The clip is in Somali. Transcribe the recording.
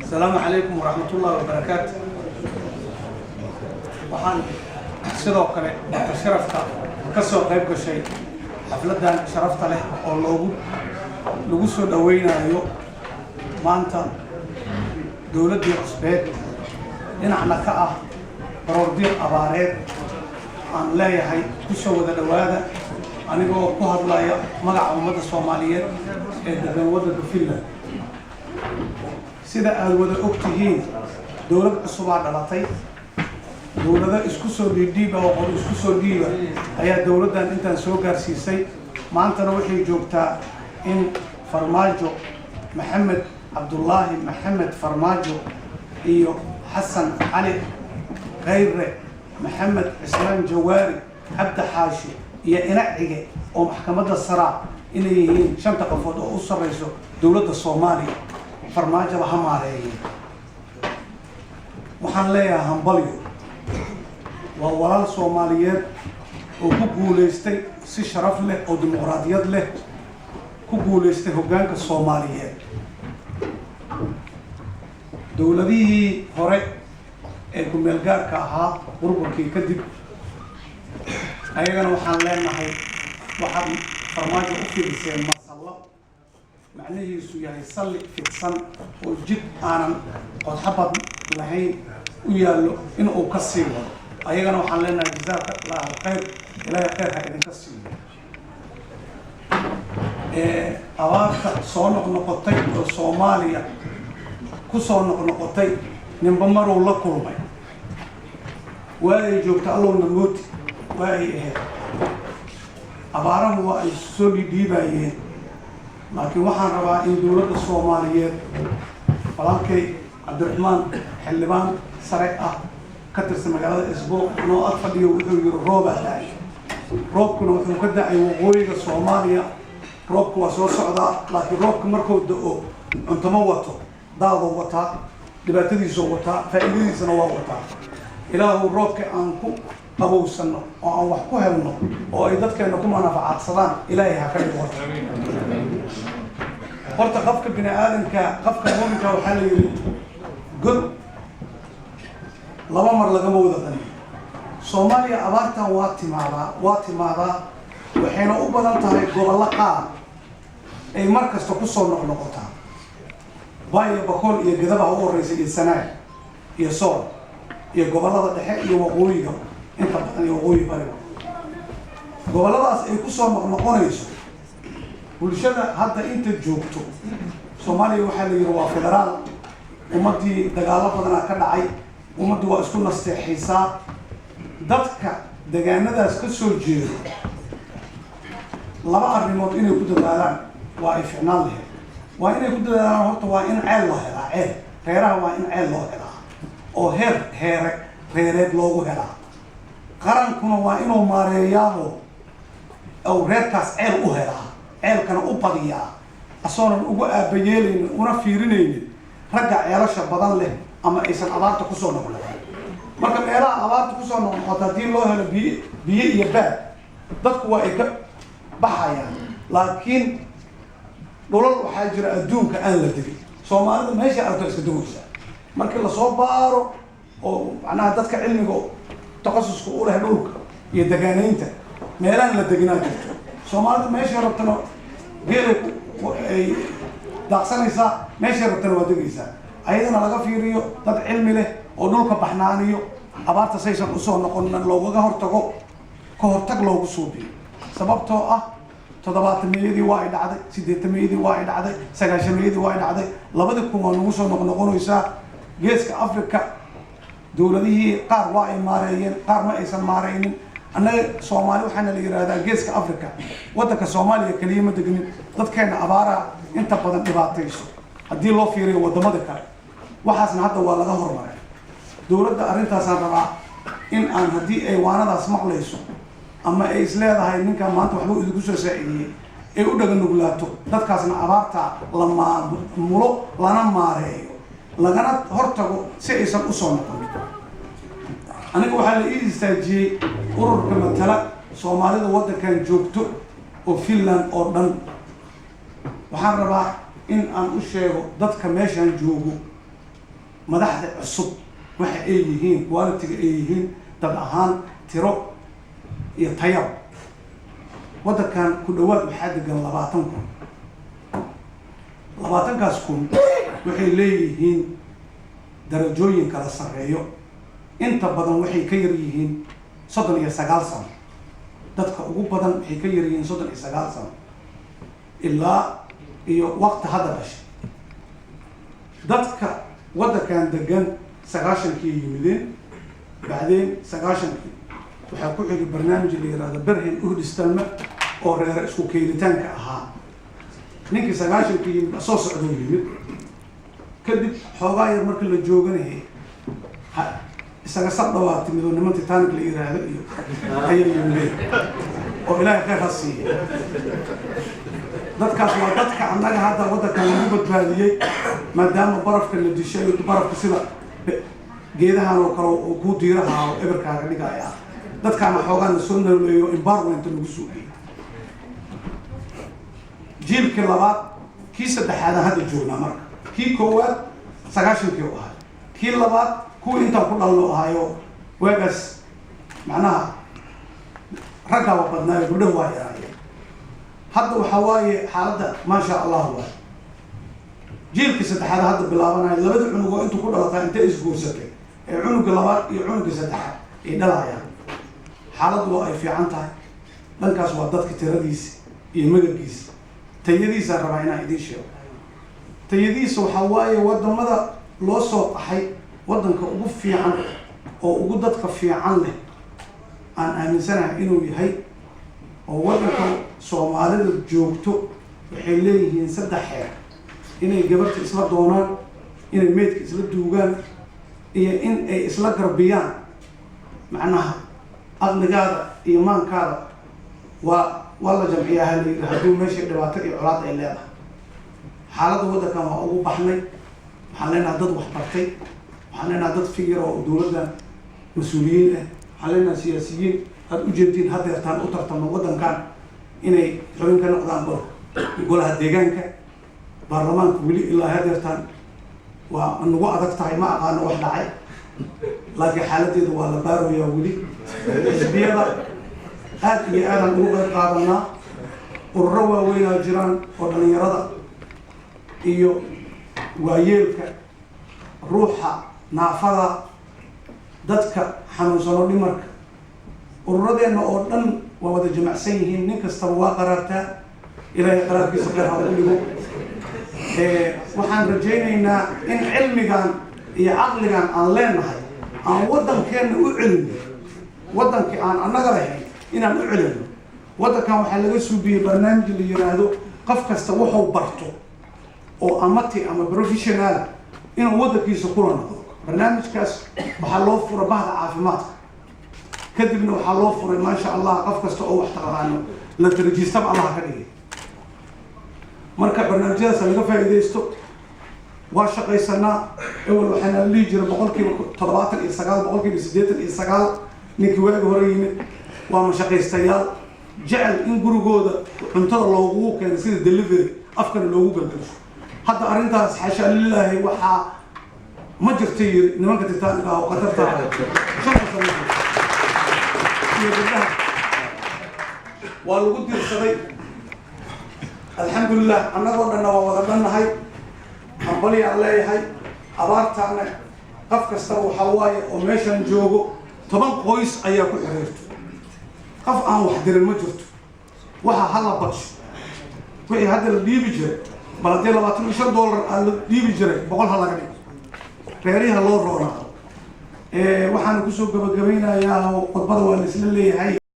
السلام عليكم ورحمة الله وبركاته. waxaan sidoo kale sharafta ka soo qayb gashay xafladan sharafta leh oo lagu soo dhaweynayo maanta dawladda cusbeed dhinacna ka ah baroordiiq abaareed aan leeyahay ku soo wada dhawaada anigoo ku hadlaya magaca ummadda Soomaaliyeed ee degan waddanka Finland. sida aad wada ogtihiin dawlad cusub ah dhalatay dawladda isku soo dhiiba oo isku soo dhiiba ayaa dawladdan intaan soo gaarsiisay maantana waxay joogtaa in Farmaajo Maxamed Cabdullaahi Maxamed Farmaajo iyo Xasan Ali Khayre Maxamed Islaan Jawaari Abdi Xaashi iyo inacige oo maxkamadda sare inay yihiin shanta qofood oo u sareyso dawladda Soomaaliya Farmaajo la hamaareeyay waxaan leeyahay hambalyo waa walaal Soomaaliyeed oo ku guuleystay si sharaf leh oo dimuqraadiyad leh ku guuleystay hoggaanka Soomaaliyeed dawladihii hore ee ku meel gaarka ahaa burburkii kadib ayagana waxaan leenahay waxaad Farmaajo u fiirseen mas'alo macnaheedu yahay salli fidsan oo jid aanan qodxabad lahayn u yaallo in uu ka sii wado ayagana waxaan leenahay jazaaka Allah khayr ilaahay khayr ha idinka siiyo abaarta soo noqnoqotay oo Soomaaliya ku soo noqnoqotay ninba maruu la kulmay waa ay joogta allowna mooti waa ay ahayd abaarahu waa ay soo dhiibayeen laakiin waxaan rabaa in dawladda Soomaaliyeed walaalkay Cabdiraxmaan xildhibaan sare ah ka tirsan magaalada Isboog inuu ag fadhiyo wuxuu yiri roob ahay roobkuna wuxuu ka da'ay waqooyiga Soomaaliya roobku waa soo socdaa laakiin roobku markuu da'o cuntama wato daado wataa dhibaatadiisu wataa faa'iidadiisana waa wataa ilaahu roobka aan ku qabowsano oo aan wax ku helno oo ay dadkeena ku manfaacadsadaan ilaahay ha ka dhigo horta qofka bini aadamka qofka mu'minka waxa la yiri god laba mar laga wada qaniyo Soomaaliya abaartan waa timaadaa waxayna u badan tahay gobollo qaar ay mar kasta ku soo noqnoqotaa waayo Boqol iyo Gadaba u horeysay iyo Sanaag iyo Sool iyo gobollada dhexe iyo waqooyiga inta badan iyo waqooyi bari gobolladaas ay ku soo noqnoqonayso bulshada hadda inta joogto Soomaaliya waxa la yiri waa federaal ummadii dagaalo badan ka dhacay ummaddu waa isku nasteexaysaa dadka deegaanadaas ka soo jeedo laba arrimood inay ku dadaalaan waa ay ficnaan lahayd waa inay ku dadaalaan horta waa in ceel loo helaa reeraha waa in ceel loo helaa oo reereed loogu helaa qarankuna waa inuu maareeyaado oo reerkaas ceel u helaa ceelkana u badiyaa asoonan ugu aabayeelaynin una fiirinaynin ragga ceelasha badan leh ama aysan abaarta ku soo noqon marka meelaha abaarta ku soo noqon haddii loo helo biyo iyo baad dadku waa ay ka baxayaan laakiin dhulal waxaa jira adduunka aan la degin Soomaalida meesha aragto iska dawaysa markii la soo baaro oo macnaha dadka cilmiga takhasusku u leh dhulka iyo deegaanaynta meelahan la deginaa jirto Soomaalida meesha rabtana geelay ay daaqsanaysaa meesha rabtana waa degaysaa ayadana laga fiiriyo dad cilmi leh oo dhulka baxnaaniyo abaarta saysan u soo noqon looga hortago ka hortag loogu suubiyo sababtoo ah 70meeyadii waa ay dhacday 80meeyadii waa ay dhacday 90meeyadii waa ay dhacday 2000 waa nagu soo noqonaysaa geeska Afrika dawladihii qaar waa ay maareeyeen qaar ma aysan maareynin annaga Soomaali waxaana la yiraahdaa geeska Afrika waddanka Soomaaliya kaliya ma degnin dadkeena abaara inta badan dhibaatayso haddii loo fiiriyo wadamada kale waxaasna hadda waa laga hormaray dawladda arrintaasaan rabaa in aan haddii ay waanadaas maqlayso ama ay isleedahay ninka maanta waxba idinku soo saacidiyay ay u dhaga nuglaato dadkaasna abaarta la maamulo lana maareeyo lagana hortago si aysan u soo noqon aniga waxaa la ii istaajiyey ururka matala Soomaalida waddankan joogto oo Finland oo dhan waxaan rabaa in aan u sheego dadka meeshaan joogo madaxda cusub waxa ay yihiin quality-ga ay yihiin dad ahaan tiro iyo tayab waddankan ku dhawaad waxaa degan 20 kun 20kaas kun waxay leeyihiin darajooyin kala sarreeyo inta badan waxay ka yar yihiin 39 sano dadka ugu badan waxay ka yar yihiin 39 sano ilaa iyo waqti hadda dhashay dadka waddankan degan 90kii yimideen بعدين 90kii waxaa ku xigay barnaamij la yiraahdo Berhen Uhdistalma oo reer isku keelitaanka ahaa ninkii 90kii yimid soo socdo yimid kadib xoogaa yar markii la jooganahay isaga sabdhawaati mid niman Titanic la yiraahdo iyo ayay yimid oo ilaahay khayr ha siiyo dadkaas waa dadka annaga hadda waddankan lagu badbaadiyey maadaama barafka la dishay barafka sida geedahan oo kale oo ku diiraha oo eberkaaga dhigaya dadkaana xoogaan soo noleeyo environment lagu suuqay jiilka labaad kii saddexaad hadda joognaa marka kii koowaad 90kii oo ahaa kii labaad kuwa inta ku dhalno ahayo waagaas macnaha ragga waa badnaa gabdhaha waa yaraayeen hadda waxa waaye xaaladda ma sha Allah waa jiilka saddexaad hadda bilaabanayo labada cunug oo inta ku dhalatay inta isguursatay ee cunuga labaad iyo cunuga saddexaad ay dhalayaan xaaladdu waa ay fiican tahay dhankaas waa dadka tiradiisa iyo magaciisa tayadiisa rabaa inaan idin sheego tayadiisa waxa waaye wadamada loo soo qaxay waddanka ugu fiican oo ugu dadka fiican leh aan aaminsanahay inuu yahay oo waddanka Soomaalida joogto waxay leeyihiin 3 xeer inay gabarta isla doonaan inay meedka isla duugaan iyo in ay isla garbiyaan macnaha aqligaada iyo maankaada waa la jamciyaa hadduu meesha dhibaato iyo colaad ay leedahay xaaladda waddankan waa ugu baxnay waxaan leenahay dad wax bartay waxaan leenahay dad fikir oo dowladdan mas-uuliyiin ah waxaan leenahay siyaasiyiin aad u jeedtiin hadeertaan u tartamo waddankan inay xubin ka noqdaan golaha deegaanka baarlamaanka weli ilaa hadeertaan waa nagu adag tahay ma aqaano wax dhacay laakiin xaaladeedu waa la baarayaa weli xisbiyada aad iyo aadaan ugu qayb qaadanaa ururo waaweynaa jiraan oo dhalinyarada iyo waayeelka ruuxa naafada dadka xanuunsano dhimarka ururadeenna oo dhan waa wada jamacsan yihiin nin kastaba waa qaraartaa ilaahay qaraarkiisa khayr ha ugu dhigo waxaan rajaynaynaa in cilmigan iyo caqligan aan leenahay aan waddankeena u celino waddankii aan annaga lahayn inaan u celino waddankan waxaa laga suubiyey barnaamij la yiraahdo qof kasta wuxuu barto oo amati ama professional inuu waddankiisa kula noqdo barnaamijkaas waxaa loo furay bahda caafimaadka kadibna waxaa loo furay maasha Allah qof kasta oo wax taqaano la tarjiistab Allah ka dhigay marka barnaamijyadaas laga faa'iideysto waa shaqaysanaa awal waxaana lii jiray 79% 89% ninkii waaga hore yimid waa mashaqaystayaal jecel in gurigooda cuntada loogu keeno sida delivery afkana loogu galgalo hadda arrintaas xasha lilaahi waxaa ma jirtay nimanka Titanic oo qatarta waa lagu dirsaday alxamdulillah annagoo dhanna waa wada dhannahay hambali aan leeyahay abaartaana qof kasta waxa waaye oo meeshan joogo 10 qoys ayaa ku xiriirto qof aan wax dirin ma jirto waxa hala badsho wixii hadda la dhiibi jiray baladii $25 aan la dhiibi jiray 100 ha laga dhigo reeriha loo roonaa waxaan ku soo gabagabeynayaa khudbada waa la isla leeyahay